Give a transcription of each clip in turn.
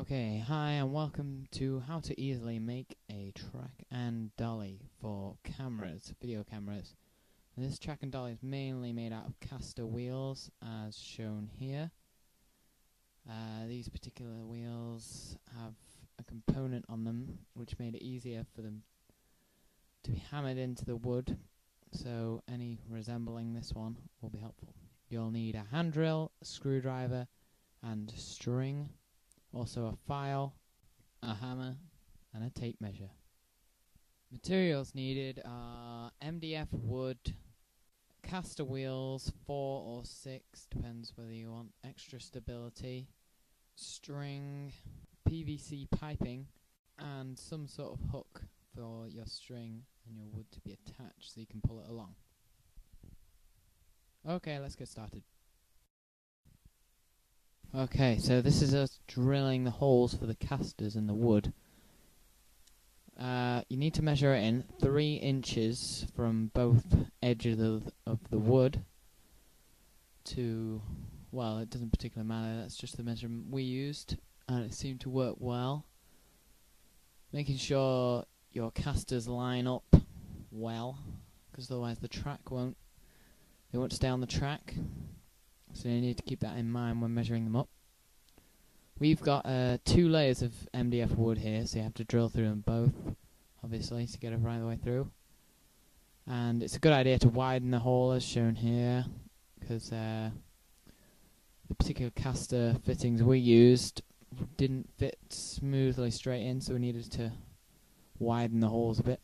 Okay, hi and welcome to how to easily make a track and dolly for cameras, video cameras. This track and dolly is mainly made out of caster wheels as shown here. These particular wheels have a component on them which made it easier for them to be hammered into the wood, so any resembling this one will be helpful. You'll need a hand drill, a screwdriver and string. Also a file, a hammer, and a tape measure. Materials needed are MDF wood, caster wheels, 4 or 6, depends whether you want extra stability, string, PVC piping, and some sort of hook for your string and your wood to be attached so you can pull it along. Okay, let's get started. Okay, so this is us drilling the holes for the casters in the wood. You need to measure it in 3 inches from both edges of the wood to, well, it doesn't particularly matter, that's just the measurement we used, and it seemed to work well. Making sure your casters line up well, because otherwise the track won't stay on the track. So you need to keep that in mind when measuring them up. We've got 2 layers of MDF wood here, so you have to drill through them both, obviously, to get it right the way through. And it's a good idea to widen the hole as shown here, because the particular caster fittings we used didn't fit smoothly straight in, so we needed to widen the holes a bit.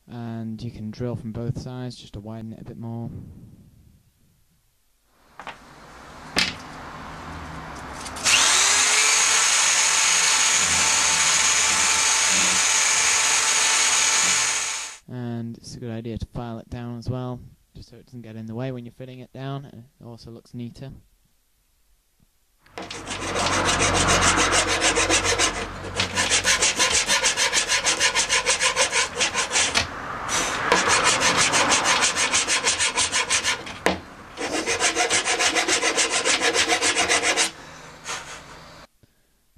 And you can drill from both sides just to widen it a bit more. And it's a good idea to file it down as well, just so it doesn't get in the way when you're fitting it down, and it also looks neater.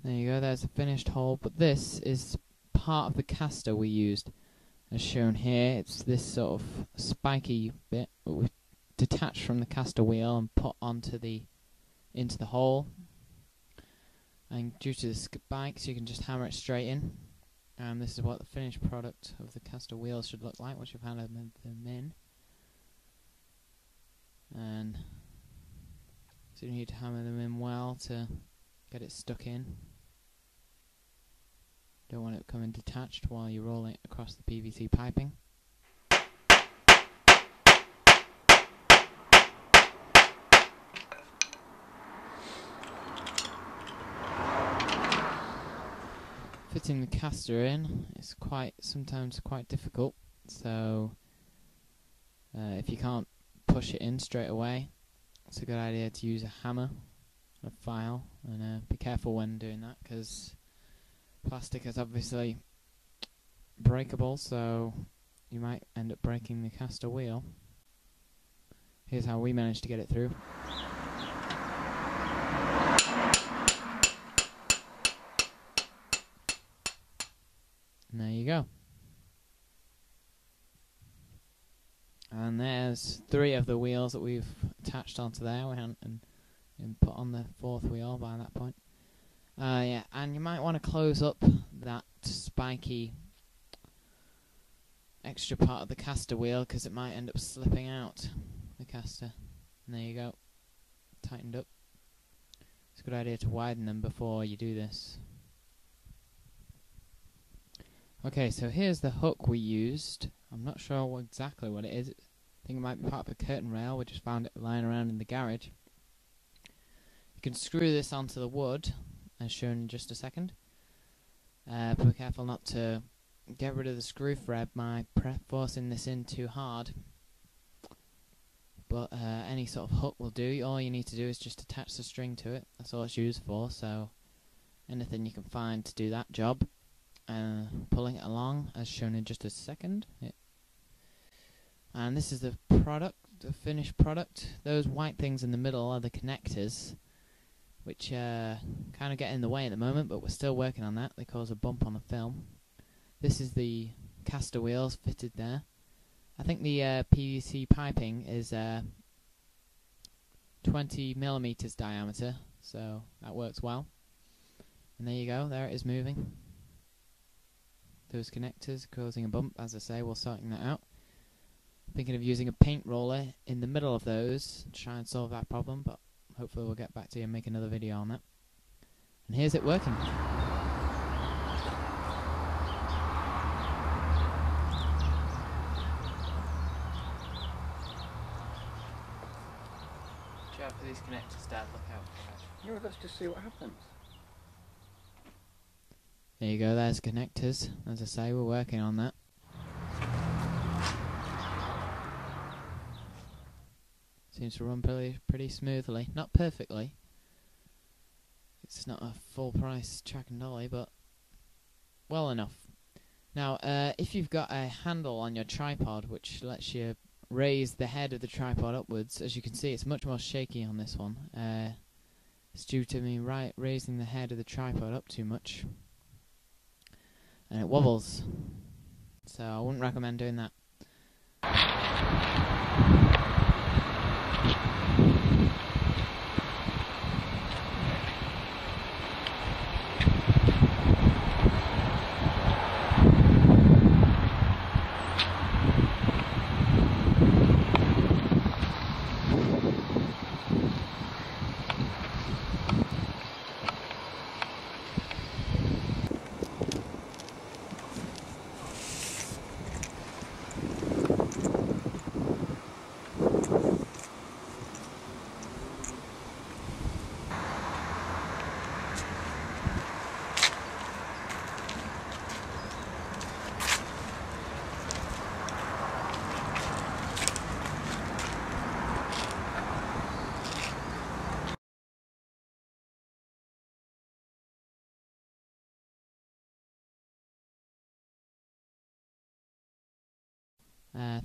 There you go, there's a finished hole, but this is part of the caster we used. As shown here, it's this sort of spiky bit that we've detached from the caster wheel and put into the hole. And due to the spikes, you can just hammer it straight in. And this is what the finished product of the caster wheel should look like once you've hammered them in. And so you need to hammer them in well to get it stuck in. Don't want it coming detached while you're rolling it across the PVC piping. Fitting the caster in is sometimes quite difficult, so if you can't push it in straight away, it's a good idea to use a hammer, a file, and be careful when doing that, because plastic is obviously breakable, so you might end up breaking the caster wheel. Here's how we managed to get it through. And there you go. And there's 3 of the wheels that we've attached onto there and put on the 4th wheel by that point. Yeah, and you might want to close up that spiky extra part of the caster wheel, because it might end up slipping out the caster. And there you go, tightened up. It's a good idea to widen them before you do this. Okay, so here's the hook we used. I'm not sure exactly what it is. I think it might be part of a curtain rail. We just found it lying around in the garage. You can screw this onto the wood, as shown in just a second. But be careful not to get rid of the screw thread by forcing this in too hard. But any sort of hook will do. All you need to do is just attach the string to it. That's all it's used for, so anything you can find to do that job. Pulling it along, as shown in just a second. And this is the product, the finished product. Those white things in the middle are the connectors. which kind of get in the way at the moment, but we're still working on that. They cause a bump on the film. This is the caster wheels fitted there. I think the PVC piping is 20mm diameter, so that works well. And there you go, there it is moving. Those connectors causing a bump, as I say, we're sorting that out. Thinking of using a paint roller in the middle of those to try and solve that problem, but hopefully we'll get back to you and make another video on that. And here's it working. Watch out for these connectors, Dad, look out. Yeah, well, let's just see what happens. There you go, there's connectors. As I say, we're working on that. Seems to run pretty smoothly. Not perfectly. It's not a full price track and dolly, but well enough. Now, if you've got a handle on your tripod which lets you raise the head of the tripod upwards, as you can see, it's much more shaky on this one. It's due to me raising the head of the tripod up too much, and it wobbles. So I wouldn't recommend doing that.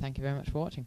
Thank you very much for watching.